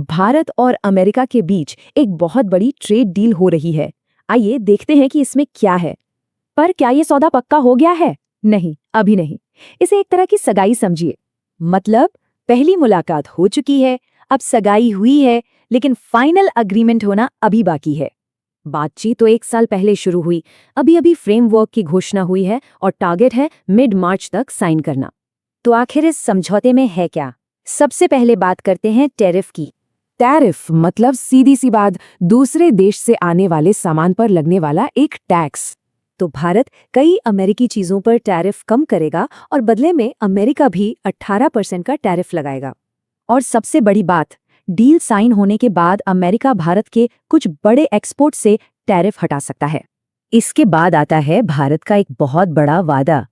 भारत और अमेरिका के बीच एक बहुत बड़ी ट्रेड डील हो रही है। आइए देखते हैं कि इसमें क्या है। पर क्या ये सौदा पक्का हो गया है? नहीं, अभी नहीं। इसे एक तरह की सगाई समझिए। मतलब पहली मुलाकात हो चुकी है, अब सगाई हुई है, लेकिन फाइनल अग्रीमेंट होना अभी बाकी है। बातचीत तो 1 साल पहले शुरू हुई, अभी अभी फ्रेमवर्क की घोषणा हुई है और टारगेट है मिड मार्च तक साइन करना। तो आखिर इस समझौते में है क्या? सबसे पहले बात करते हैं टैरिफ की। टैरिफ मतलब सीधी सी बात, दूसरे देश से आने वाले सामान पर लगने वाला एक टैक्स। तो भारत कई अमेरिकी चीजों पर टैरिफ कम करेगा और बदले में अमेरिका भी 18% का टैरिफ लगाएगा। और सबसे बड़ी बात, डील साइन होने के बाद अमेरिका भारत के कुछ बड़े एक्सपोर्ट से टैरिफ हटा सकता है। इसके बाद आता है भारत का एक बहुत बड़ा वादा।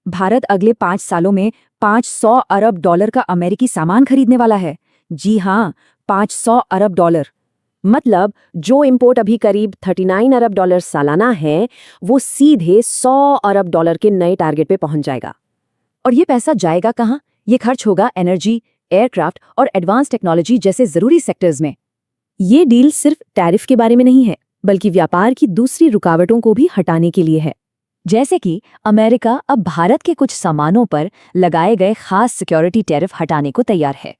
भारत अगले 5 सालों में $500 अरब का अमेरिकी सामान खरीदने वाला है। जी हाँ, $500 अरब। मतलब जो इंपोर्ट अभी करीब $39 अरब सालाना है, वो सीधे $100 अरब के नए टारगेट पे पहुंच जाएगा। और ये पैसा जाएगा कहाँ? ये खर्च होगा एनर्जी, एयरक्राफ्ट और एडवांस टेक्नोलॉजी जैसे जरूरी सेक्टर्स में। ये डील सिर्फ टैरिफ के बारे में नहीं है, बल्कि व्यापार की दूसरी रुकावटों को भी हटाने के लिए है। जैसे कि अमेरिका अब भारत के कुछ सामानों पर लगाए गए खास सिक्योरिटी टैरिफ हटाने को तैयार है।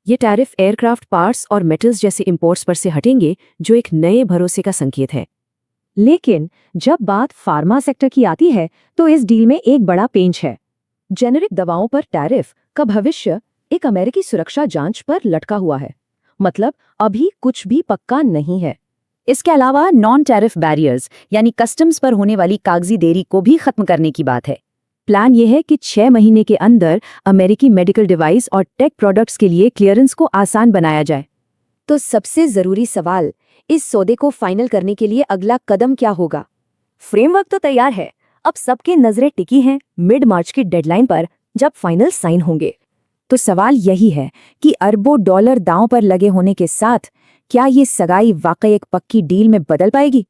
ये टैरिफ एयरक्राफ्ट पार्ट्स और मेटल्स जैसे इंपोर्ट्स पर से हटेंगे, जो एक नए भरोसे का संकेत है। लेकिन जब बात फार्मा सेक्टर की आती है, तो इस डील में एक बड़ा पेंच है। जेनेरिक दवाओं पर टैरिफ का भविष्य एक अमेरिकी सुरक्षा जांच पर लटका हुआ है। मतलब अभी कुछ भी पक्का नहीं है। इसके अलावा नॉन टैरिफ बैरियर्स यानी कस्टम्स पर होने वाली कागजी देरी को भी खत्म करने की बात है। प्लान यह है कि 6 महीने के अंदर अमेरिकी मेडिकल डिवाइस और टेक प्रोडक्ट्स के लिए क्लियरेंस को आसान बनाया जाए। तो सबसे जरूरी सवाल, इस सौदे को फाइनल करने के लिए अगला कदम क्या होगा? फ्रेमवर्क तो तैयार है, अब सबकी नजरें टिकी हैं मिड मार्च की डेडलाइन पर, जब फाइनल साइन होंगे। तो सवाल यही है कि अरबों डॉलर दांव पर लगे होने के साथ क्या ये सगाई वाकई एक पक्की डील में बदल पाएगी?